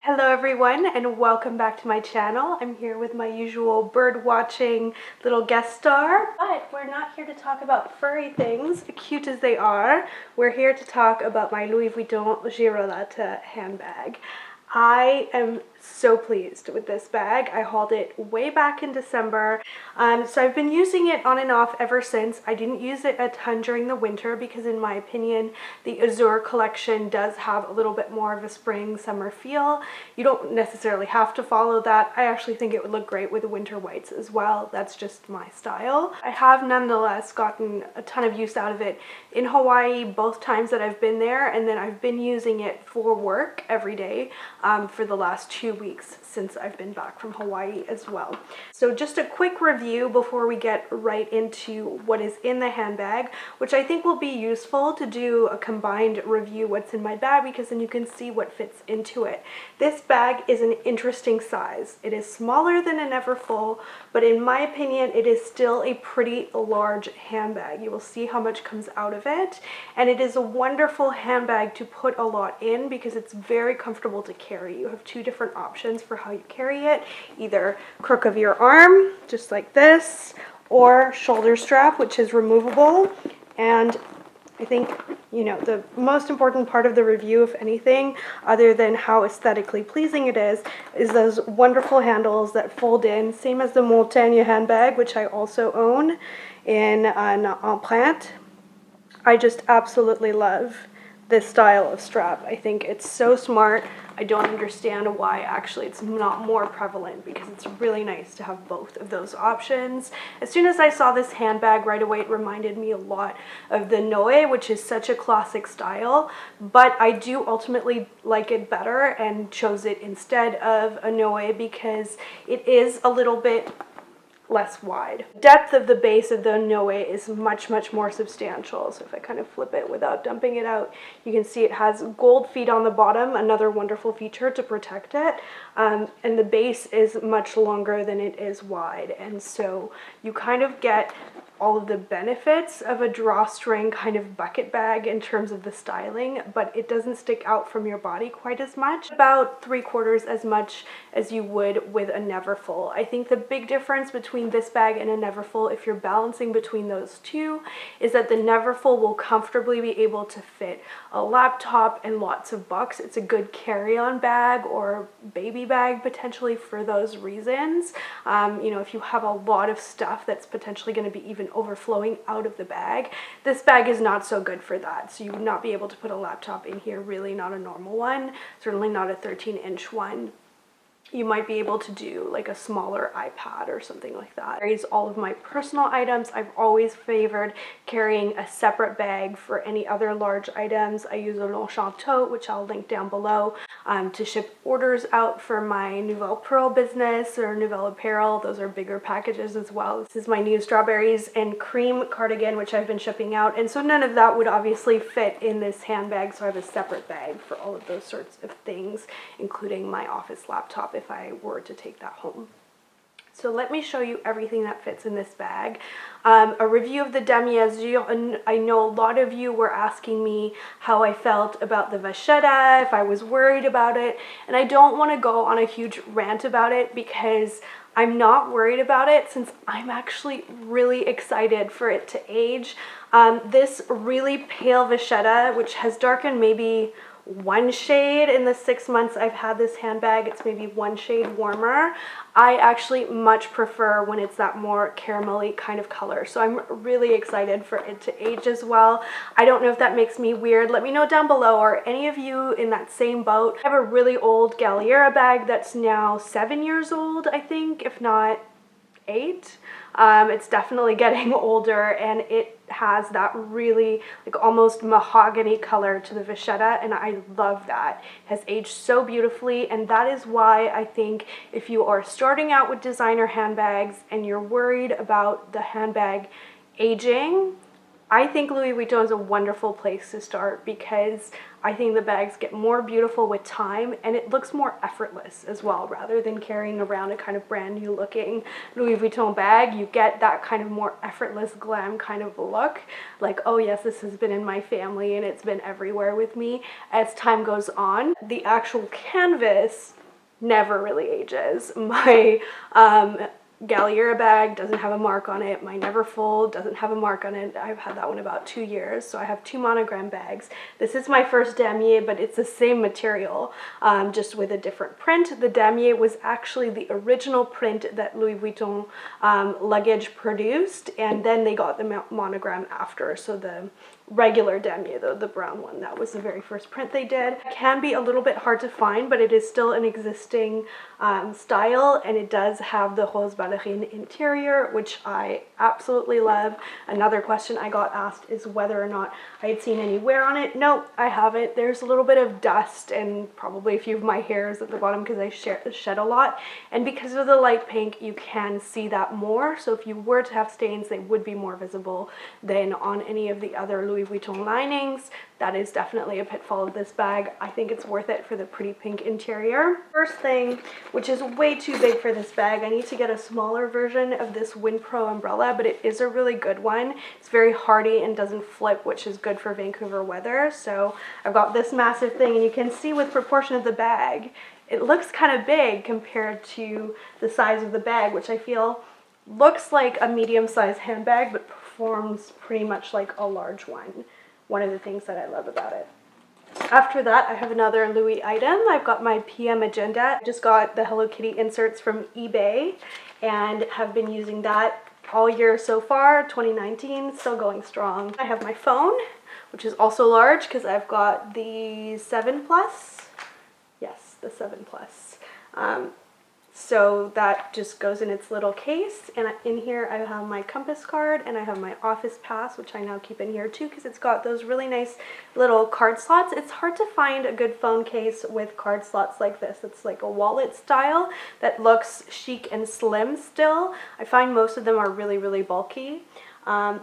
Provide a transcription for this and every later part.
Hello everyone and welcome back to my channel. I'm here with my usual bird watching little guest star, but we're not here to talk about furry things, cute as they are. We're here to talk about my Louis Vuitton Girolata handbag. I am so pleased with this bag. I hauled it way back in December. So I've been using it on and off ever since. I didn't use it a ton during the winter because in my opinion, the Azure collection does have a little bit more of a spring summer feel. You don't necessarily have to follow that. I actually think it would look great with winter whites as well. That's just my style. I have nonetheless gotten a ton of use out of it in Hawaii both times that I've been there, and then I've been using it for work every day for the last 2 weeks since I've been back from Hawaii as well. So just a quick review before we get right into what is in the handbag, which I think will be useful to do a combined review what's in my bag, because then you can see what fits into it. This bag is an interesting size. It is smaller than a Neverfull, but in my opinion it is still a pretty large handbag. You will see how much comes out of it, and it is a wonderful handbag to put a lot in because it's very comfortable to carry. You have two different options for how you carry it, either crook of your arm just like this, or shoulder strap, which is removable. And I think, you know, the most important part of the review, if anything, other than how aesthetically pleasing it is those wonderful handles that fold in, same as the Montagne handbag, which I also own in an empreinte. I just absolutely love this style of strap. I think it's so smart. I don't understand why actually it's not more prevalent, because it's really nice to have both of those options. As soon as I saw this handbag, right away it reminded me a lot of the Noe, which is such a classic style, but I do ultimately like it better and chose it instead of a Noe because it is a little bit less wide. Depth of the base of the Noe is much more substantial. So if I kind of flip it without dumping it out, you can see it has gold feet on the bottom, another wonderful feature to protect it. And the base is much longer than it is wide. And so you kind of get all of the benefits of a drawstring kind of bucket bag in terms of the styling, but it doesn't stick out from your body quite as much, about 3/4 as much as you would with a Neverfull. I think the big difference between this bag and a Neverfull, if you're balancing between those two, is that the Neverfull will comfortably be able to fit a laptop and lots of books. It's a good carry-on bag or baby bag potentially for those reasons. You know, if you have a lot of stuff that's potentially going to be even overflowing out of the bag, this bag is not so good for that. So you would not be able to put a laptop in here, really not a normal one, certainly not a 13-inch one. You might be able to do like a smaller iPad or something like that. Carries all of my personal items. I've always favored carrying a separate bag for any other large items. I use a Longchamp tote, which I'll link down below, to ship orders out for my Nouvelle Pearl business or Nouvelle Apparel. Those are bigger packages as well. This is my new strawberries and cream cardigan, which I've been shipping out. And so none of that would obviously fit in this handbag. So I have a separate bag for all of those sorts of things, including my office laptop if I were to take that home. So let me show you everything that fits in this bag. A review of the demi-azur, and I know a lot of you were asking me how I felt about the vachetta, if I was worried about it, and I don't want to go on a huge rant about it because I'm not worried about it, since I'm actually really excited for it to age. This really pale vachetta, which has darkened maybe one shade in the 6 months I've had this handbag, it's maybe one shade warmer. I actually much prefer when it's that more caramelly kind of color. So I'm really excited for it to age as well. I don't know if that makes me weird. Let me know down below. Are any of you in that same boat? I have a really old Galliera bag that's now 7 years old, I think, if not 8. It's definitely getting older, and it has that really like almost mahogany color to the vachetta, and I love that. It has aged so beautifully, and that is why I think if you are starting out with designer handbags and you're worried about the handbag aging, I think Louis Vuitton is a wonderful place to start because I think the bags get more beautiful with time and it looks more effortless as well. Rather than carrying around a kind of brand new looking Louis Vuitton bag, you get that kind of more effortless glam kind of look. Like, oh yes, this has been in my family and it's been everywhere with me. As time goes on, the actual canvas never really ages. My Galliera bag doesn't have a mark on it. My Neverfull doesn't have a mark on it. I've had that one about 2 years, so I have 2 monogram bags. This is my first damier, but it's the same material, just with a different print. The damier was actually the original print that Louis Vuitton luggage produced, and then they got the monogram after. So the regular damier, though, the brown one, that was the very first print they did. It can be a little bit hard to find, but it is still an existing style, and it does have the rose ballerine interior, which I absolutely love. Another question I got asked is whether or not I had seen any wear on it. No, I haven't. There's a little bit of dust and probably a few of my hairs at the bottom because I shed a lot, and because of the light pink you can see that more, so if you were to have stains they would be more visible than on any of the other Louis Vuitton linings. That is definitely a pitfall of this bag. I think it's worth it for the pretty pink interior. First thing, which is way too big for this bag, I need to get a smaller version of this Wind Pro umbrella, but it is a really good one. It's very hardy and doesn't flip, which is good for Vancouver weather. So I've got this massive thing, and you can see with proportion of the bag, it looks kind of big compared to the size of the bag, which I feel looks like a medium-sized handbag, but performs pretty much like a large one. One of the things that I love about it. After that, I have another Louis item. I've got my PM agenda. I just got the Hello Kitty inserts from eBay and have been using that all year so far, 2019, still going strong. I have my phone, which is also large because I've got the 7 Plus. Yes, the 7 Plus. So that just goes in its little case, and in here I have my compass card and I have my office pass, which I now keep in here too because it's got those really nice little card slots. It's hard to find a good phone case with card slots like this. It's like a wallet style that looks chic and slim still. I find most of them are really, really bulky.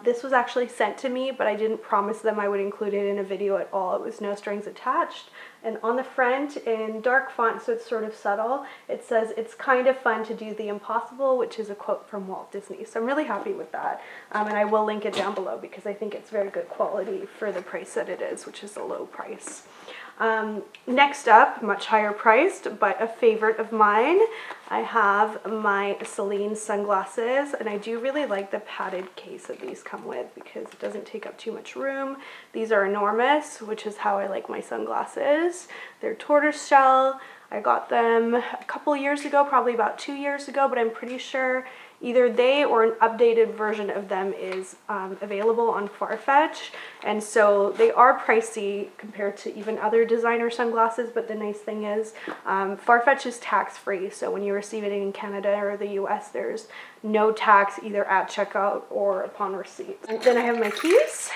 This was actually sent to me, but I didn't promise them I would include it in a video at all. It was no strings attached. And on the front, in dark font, so it's sort of subtle, it says, "It's kind of fun to do the impossible," which is a quote from Walt Disney. So I'm really happy with that. And I will link it down below because I think it's very good quality for the price that it is, which is a low price. Next up, much higher priced, but a favorite of mine, I have my Celine sunglasses, and I do really like the padded case that these come with because it doesn't take up too much room. These are enormous, which is how I like my sunglasses. They're tortoise shell. I got them a couple years ago, probably about 2 years ago, but I'm pretty sure either they or an updated version of them is available on Farfetch, and so they are pricey compared to even other designer sunglasses, but the nice thing is Farfetch is tax-free, so when you receive it in Canada or the US, there's no tax either at checkout or upon receipt. And then I have my keys,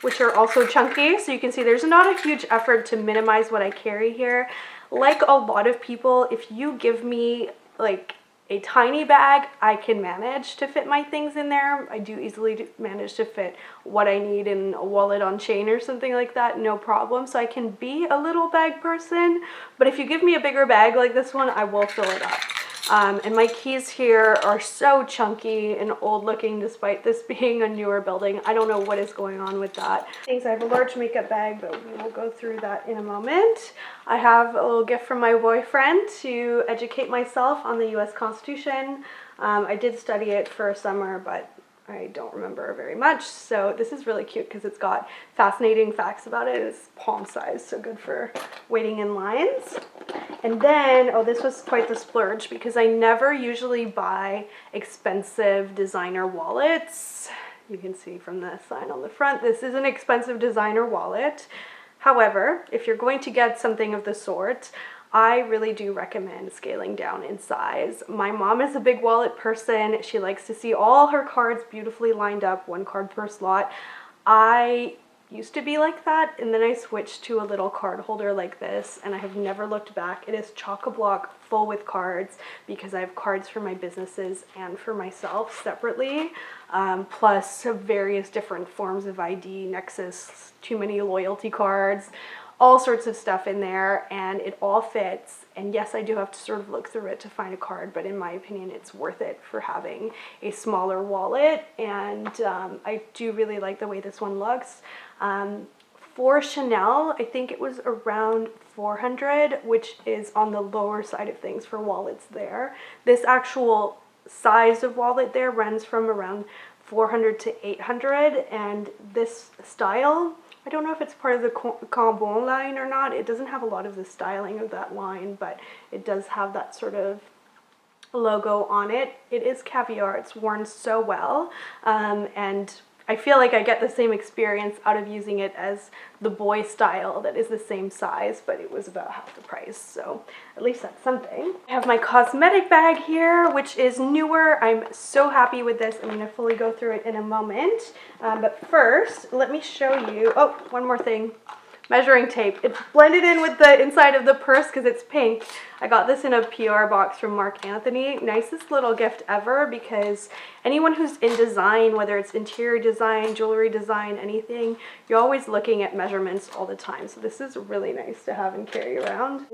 which are also chunky, so you can see there's not a huge effort to minimize what I carry here. Like a lot of people, if you give me like a tiny bag, I can manage to fit my things in there. I do easily manage to fit what I need in a wallet on chain or something like that, no problem. So I can be a little bag person, but if you give me a bigger bag like this one, I will fill it up. And my keys here are so chunky and old looking despite this being a newer building. I don't know what is going on with that. I have a large makeup bag, but we will go through that in a moment. I have a little gift from my boyfriend to educate myself on the US Constitution. I did study it for a summer, but I don't remember very much, so this is really cute because it's got fascinating facts about it. It's palm size, so good for waiting in lines. And then, oh, this was quite the splurge because I never usually buy expensive designer wallets. You can see from the sign on the front, this is an expensive designer wallet. However, if you're going to get something of the sort, I really do recommend scaling down in size. My mom is a big wallet person. She likes to see all her cards beautifully lined up, one card per slot. I used to be like that, and then I switched to a little card holder like this, and I have never looked back. It is chock-a-block full with cards because I have cards for my businesses and for myself separately, plus various different forms of ID, Nexus, too many loyalty cards, all sorts of stuff in there, and it all fits. And yes, I do have to sort of look through it to find a card, but in my opinion, it's worth it for having a smaller wallet. And I do really like the way this one looks. For Chanel, I think it was around $400, which is on the lower side of things for wallets there. This actual size of wallet there runs from around $400 to $800, and this style, I don't know if it's part of the Cambon line or not. It doesn't have a lot of the styling of that line, but it does have that sort of logo on it. It is caviar. It's worn so well, and I feel like I get the same experience out of using it as the boy style that is the same size, but it was about half the price, so at least that's something. I have my cosmetic bag here, which is newer. I'm so happy with this. I'm going to fully go through it in a moment, but first, let me show you, oh, one more thing. Measuring tape. It's blended in with the inside of the purse because it's pink. I got this in a PR box from Mark Anthony. Nicest little gift ever, because anyone who's in design, whether it's interior design, jewelry design, anything, you're always looking at measurements all the time. So this is really nice to have and carry around.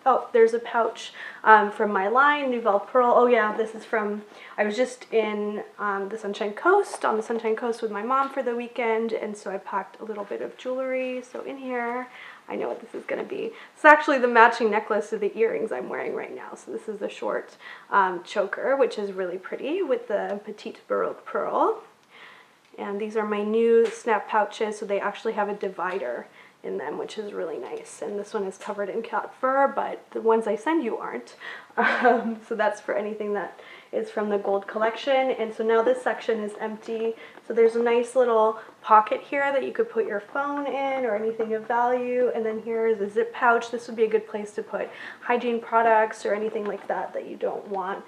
Oh, there's a pouch from my line, Nouvelle Pearl. Oh yeah, this is from, I was just in the Sunshine Coast, on the Sunshine Coast with my mom for the weekend, and so I packed a little bit of jewelry. So in here, I know what this is going to be. It's actually the matching necklace to the earrings I'm wearing right now. So this is the short choker, which is really pretty with the petite baroque pearl. And these are my new snap pouches, so they actually have a divider in them, which is really nice. And this one is covered in cat fur, but the ones I send you aren't. So that's for anything that is from the gold collection. And so now this section is empty. So there's a nice little pocket here that you could put your phone in or anything of value. And then here is a zip pouch. This would be a good place to put hygiene products or anything like that that you don't want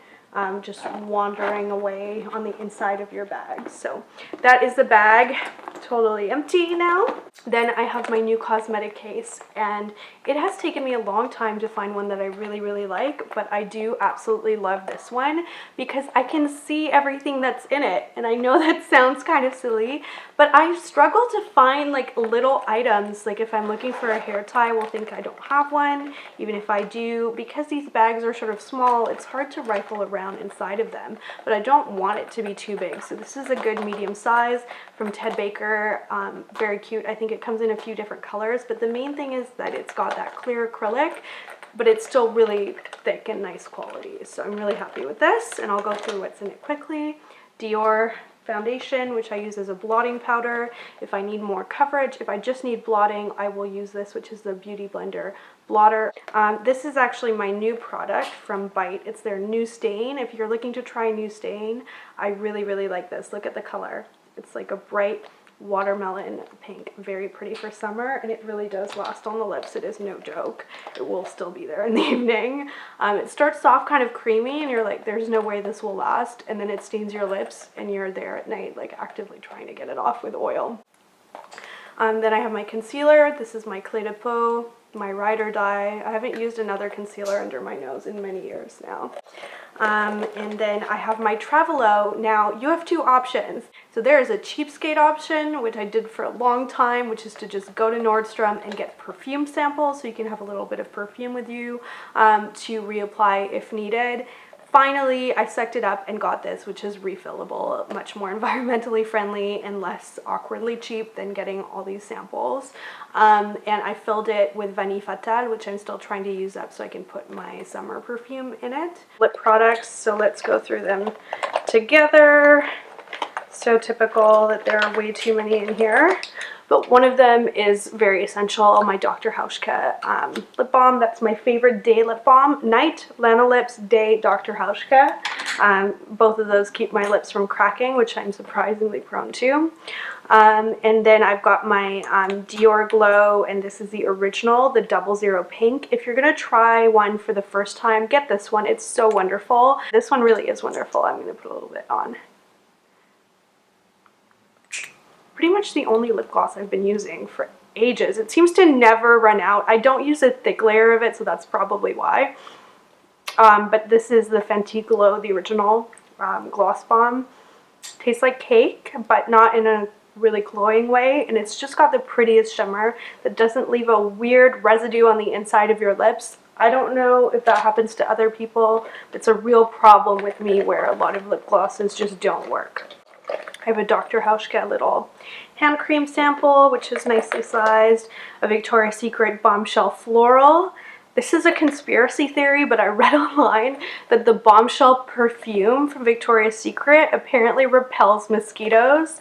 just wandering away on the inside of your bag. So that is the bag, totally empty now. Then I have my new cosmetic case, and it has taken me a long time to find one that I really, really like, but I do absolutely love this one because I can see everything that's in it. And I know that sounds kind of silly, but I struggle to find like little items. Like if I'm looking for a hair tie, I will think I don't have one. Even if I do, because these bags are sort of small, it's hard to rifle around inside of them, but I don't want it to be too big. So this is a good medium size from Ted Baker. Very cute. I think it comes in a few different colors, but the main thing is that it's got that clear acrylic, but it's still really thick and nice quality. So I'm really happy with this, and I'll go through what's in it quickly. Dior foundation, which I use as a blotting powder. If I need more coverage, if I just need blotting, I will use this, which is the Beauty Blender blotter. This is actually my new product from Bite. It's their new stain. If you're looking to try a new stain, I really, really like this. Look at the color. It's like a bright watermelon pink, very pretty for summer, and it really does last on the lips. It is no joke. It will still be there in the evening. It starts off kind of creamy and you're like, there's no way this will last, and then it stains your lips and you're there at night like actively trying to get it off with oil. Then I have my concealer. This is my Clé de Peau, my Ride or Die. I haven't used another concealer under my nose in many years now. And then I have my Travelo. Now, you have two options. So there is a cheapskate option, which I did for a long time, which is to just go to Nordstrom and get perfume samples so you can have a little bit of perfume with you to reapply if needed. Finally, I sucked it up and got this, which is refillable, much more environmentally friendly and less awkwardly cheap than getting all these samples. And I filled it with Vanille Fatale, which I'm still trying to use up so I can put my summer perfume in it. Lip products, so let's go through them together. So typical that there are way too many in here. But one of them is very essential, my Dr. Hauschka lip balm. That's my favorite day lip balm. Night, Lanolips, day, Dr. Hauschka. Both of those keep my lips from cracking, which I'm surprisingly prone to. And then I've got my Dior Glow, and this is the original, the 00 Pink. If you're going to try one for the first time, get this one. It's so wonderful. This one really is wonderful. I'm going to put a little bit on. pretty much the only lip gloss I've been using for ages. It seems to never run out. I don't use a thick layer of it, so that's probably why. But this is the Fenty Glow, the original gloss bomb. Tastes like cake, but not in a really glowing way, and it's just got the prettiest shimmer that doesn't leave a weird residue on the inside of your lips. I don't know if that happens to other people. It's a real problem with me where a lot of lip glosses just don't work. I have a Dr. Hauschka little hand cream sample, which is nicely sized, a Victoria's Secret Bombshell Floral. This is a conspiracy theory, but I read online that the Bombshell perfume from Victoria's Secret apparently repels mosquitoes.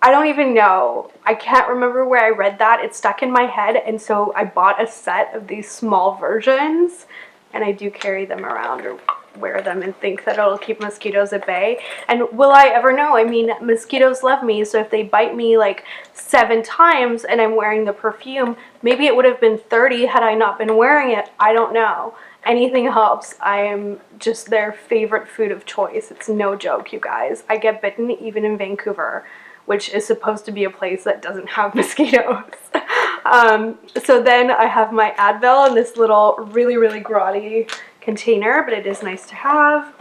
I don't even know. I can't remember where I read that. It stuck in my head, and so I bought a set of these small versions, and I do carry them around or wear them and think that it'll keep mosquitoes at bay. And will I ever know? I mean, mosquitoes love me, so if they bite me like 7 times and I'm wearing the perfume, maybe it would have been 30 had I not been wearing it. I don't know. Anything helps. I am just their favorite food of choice. It's no joke, you guys. I get bitten even in Vancouver, which is supposed to be a place that doesn't have mosquitoes. So then I have my Advil in this little really grotty container, but it is nice to have.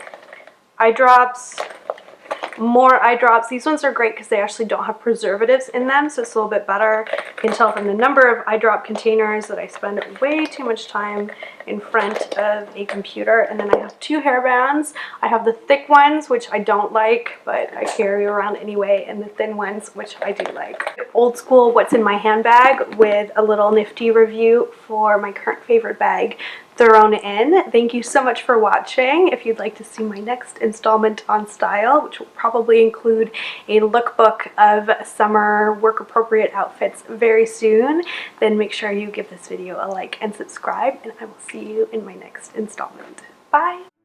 Eye drops, more eye drops. These ones are great because they actually don't have preservatives in them, so it's a little bit better. You can tell from the number of eye drop containers that I spend way too much time in front of a computer. And then I have 2 hairbands. I have the thick ones, which I don't like, but I carry around anyway, and the thin ones, which I do like. Old school what's in my handbag with a little nifty review for my current favorite bag thrown in. Thank you so much for watching. If you'd like to see my next installment on style, which will probably include a lookbook of summer work appropriate outfits very soon, then make sure you give this video a like and subscribe, and I will see you in my next installment. Bye!